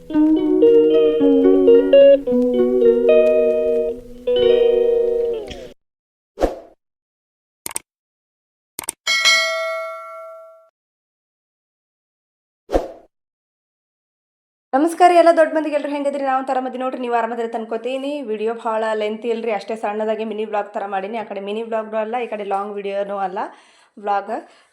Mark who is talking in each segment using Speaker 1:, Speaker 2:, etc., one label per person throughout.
Speaker 1: ನಮಸ್ಕಾರ ಎಲ್ಲ ದೊಡ್ಡ ಮಂದಿಗೆ ಎಲ್ಲರೂ ಹೆಂಗಿದ್ರಿ? ನಾವು ಆರಾಮದಿ ನೋಡ್ರಿ, ನೀವು ಆರಾಮದಿರಿ ಅನ್ಕೋತೀನಿ. ವಿಡಿಯೋ ಭಾಳ ಲೆಂತ್ ಇಲ್ರಿ, ಅಷ್ಟೇ ಸಣ್ಣದಾಗಿ ಮಿನಿ ಬ್ಲಾಗ್ ಥರ ಮಾಡೀನಿ. ಆ ಕಡೆ ಮಿನಿ ಬ್ಲಾಗ್ನೂ ಅಲ್ಲ, ಈ ಕಡೆ ಲಾಂಗ್ ವಿಡಿಯೋನೂ ಅಲ್ಲ, ಬ್ಲಾಗ್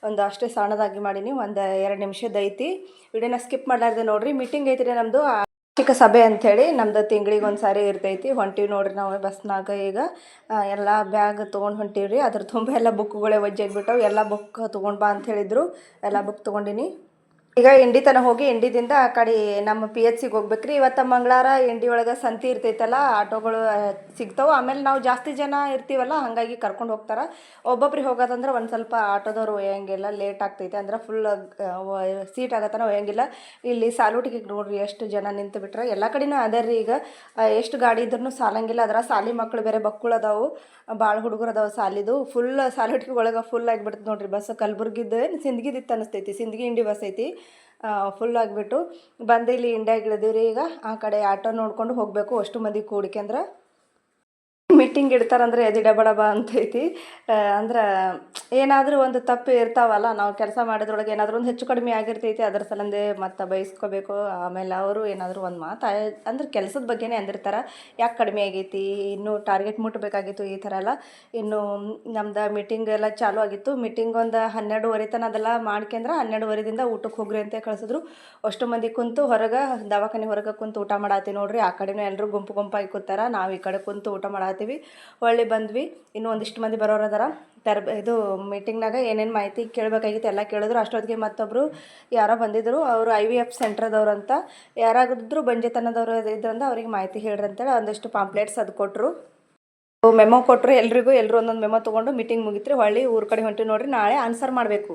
Speaker 1: ಒಂದು ಅಷ್ಟೇ ಸಣ್ಣದಾಗಿ ಮಾಡೀನಿ. ಒಂದು 2 ನಿಮಿಷದ ಐತಿ. ವಿಡಿಯೋನ ಸ್ಕಿಪ್ ಮಾಡಲಾರ್ದೆ ನೋಡ್ರಿ. ಮೀಟಿಂಗ್ ಐತ್ರಿ ನಮ್ಮದು, ವಾರ್ಷಿಕ ಸಭೆ ಅಂಥೇಳಿ. ನಮ್ದು ತಿಂಗಳಿಗೆ ಒಂದು ಸಾರಿ ಇರ್ತೈತಿ. ಹೊಂಟೀವಿ ನೋಡ್ರಿ ನಾವು ಬಸ್ನಾಗ. ಈಗ ಎಲ್ಲ ಬ್ಯಾಗ್ ತೊಗೊಂಡು ಹೊಂಟೀವ್ರಿ. ಅದ್ರ ತುಂಬ ಎಲ್ಲ ಬುಕ್ಗಳೇ ಒಜ್ಜಾಗಿಬಿಟ್ಟವು. ಎಲ್ಲ ಬುಕ್ ತೊಗೊಂಡು ಬಾ ಅಂತ ಹೇಳಿದ್ರು, ಎಲ್ಲ ಬುಕ್ ತೊಗೊಂಡಿನಿ. ಈಗ ಇಂಡಿ ತನಕ ಹೋಗಿ ಇಂಡಿದಿಂದ ಆ ಕಡೆ ನಮ್ಮ PHCಗೆ ಹೋಗ್ಬೇಕ್ರಿ. ಇವತ್ತು ಮಂಗಳವಾರ ಇಂಡಿ ಒಳಗೆ ಸಂತಿ ಇರ್ತೈತಲ್ಲ, ಆಟೋಗಳು ಸಿಗ್ತಾವೆ. ಆಮೇಲೆ ನಾವು ಜಾಸ್ತಿ ಜನ ಇರ್ತೀವಲ್ಲ, ಹಾಗಾಗಿ ಕರ್ಕೊಂಡು ಹೋಗ್ತಾರೆ. ಒಬ್ಬೊಬ್ರಿಗೆ ಹೋಗೋದಂದ್ರೆ ಒಂದು ಸ್ವಲ್ಪ ಆಟೋದವ್ರು ಒಯ್ಯಂಗಿಲ್ಲ, ಲೇಟ್ ಆಗ್ತೈತೆ ಅಂದ್ರೆ ಫುಲ್ ಸೀಟ್ ಆಗತ್ತನ ಒಯ್ಯಂಗಿಲ್ಲ. ಇಲ್ಲಿ ಸಾಲುಟಿಗೆ ನೋಡ್ರಿ ಎಷ್ಟು ಜನ ನಿಂತು ಬಿಟ್ರೆ. ಎಲ್ಲ ಕಡೆನೂ ಅದೇ ರೀ. ಈಗ ಎಷ್ಟು ಗಾಡಿ ಇದ್ರೂ ಸಾಲಂಗಿಲ್ಲ. ಅದರ ಸಾಲಿ ಮಕ್ಕಳು ಬೇರೆ ಬಕ್ಕುಳು ಅದಾವು, ಭಾಳ ಹುಡುಗರು ಅದಾವೆ ಸಾಲಿದು. ಫುಲ್ ಸಾಲುಟಿಗೆ ಒಳಗೆ ಫುಲ್ ಆಗಿಬಿಡ್ತು ನೋಡ್ರಿ ಬಸ್. ಕಲಬುರ್ಗಿದ್ದು ಸಿಂದಗಿದಿತ್ತು ಅನ್ನಿಸ್ತೈತಿ, ಸಿಂದಗಿ ಇಂಡಿ ಬಸ್ ಐತಿ. ಫುಲ್ ಆಗಿಬಿಟ್ಟು ಬಂದು ಇಲ್ಲಿ ಇಂಡಿಯಾಗೆ ಇಳಿದೀವ್ರಿ. ಈಗ ಆ ಕಡೆ ಆಟೋ ನೋಡ್ಕೊಂಡು ಹೋಗಬೇಕು, ಅಷ್ಟು ಮಂದಿ ಕೂಡಿಕೆಂದ್ರೆ. ಮೀಟಿಂಗ್ ಇಡ್ತಾರಂದ್ರೆ ಎದೆ ಡಬ ಅಂತೈತಿ. ಅಂದ್ರೆ ಏನಾದರೂ ಒಂದು ತಪ್ಪು ಇರ್ತಾವಲ್ಲ, ನಾವು ಕೆಲಸ ಮಾಡೋದ್ರೊಳಗೆ ಏನಾದರೂ ಒಂದು ಹೆಚ್ಚು ಕಡಿಮೆ ಆಗಿರ್ತೈತಿ. ಅದ್ರ ಸಲಂದೆ ಮತ್ತೆ ಬಯಸ್ಕೋಬೇಕು. ಆಮೇಲೆ ಅವರು ಏನಾದರೂ ಒಂದು ಮಾತು ಅಂದ್ರೆ ಕೆಲಸದ ಬಗ್ಗೆನೇ ಅಂದಿರ್ತಾರೆ, ಯಾಕೆ ಕಡಿಮೆ ಆಗೈತಿ, ಇನ್ನೂ ಟಾರ್ಗೆಟ್ ಮುಟ್ಟಬೇಕಾಗಿತ್ತು, ಈ ಥರ ಎಲ್ಲ. ಇನ್ನು ನಮ್ದು ಮೀಟಿಂಗ್ ಎಲ್ಲ ಚಾಲೂ ಆಗಿತ್ತು. ಮೀಟಿಂಗ್ ಒಂದು 12:30 ತನಕ ಅದೆಲ್ಲ ಮಾಡ್ಕೊಂಡ್ರೆ 12:30ದಿಂದ ಊಟಕ್ಕೆ ಹೋಗ್ರಿ ಅಂತ ಕಳಿಸಿದ್ರು. ಅಷ್ಟು ಮಂದಿ ಕುಂತು ಹೊರಗೆ, ದವಾಖಾನೆ ಹೊರಗೆ ಕುಂತು ಊಟ ಮಾಡತ್ತೀವಿ ನೋಡ್ರಿ. ಆ ಕಡೆನೂ ಎಲ್ಲರೂ ಗುಂಪಾಗಿ ಕೂತಾರ, ನಾವು ಈ ಕಡೆ ಕುಂತು ಊಟ ಮಾಡತ್ತೀವಿ. ಹೊಳ್ಳಿ ಬಂದ್ವಿ. ಇನ್ನೂ ಒಂದಿಷ್ಟು ಮಂದಿ ಬರೋರು ಅದಾರ. ಇದು ಮೀಟಿಂಗ್ನಾಗ ಏನೇನು ಮಾಹಿತಿ ಕೇಳಬೇಕಾಗಿತ್ತು ಎಲ್ಲ ಕೇಳಿದ್ರು. ಅಷ್ಟೊತ್ತಿಗೆ ಮತ್ತೊಬ್ಬರು ಯಾರೋ ಬಂದಿದ್ದರು, ಅವರು IVF ಸೆಂಟ್ರದವ್ರು ಅಂತ. ಯಾರಾಗಿದ್ರು ಬಂಜೆತನದವ್ರು ಇದ್ರಂದ ಅವ್ರಿಗೆ ಮಾಹಿತಿ ಹೇಳ್ರಿ ಅಂತೇಳಿ ಒಂದಿಷ್ಟು ಪಾಂಪ್ಲೆಟ್ಸ್ ಅದು ಕೊಟ್ಟರು, ಮೆಮೊ ಕೊಟ್ಟರು ಎಲ್ಲರೂ ಒಂದೊಂದು ಮೆಮೊ ತೊಗೊಂಡು ಮೀಟಿಂಗ್ ಮುಗಿತ್ರಿ. ಹೊಳ್ಳಿ ಊರ ಕಡೆ ಹೊಂಟಿವಿ ನೋಡ್ರಿ. ನಾಳೆ ಆನ್ಸರ್ ಮಾಡಬೇಕು.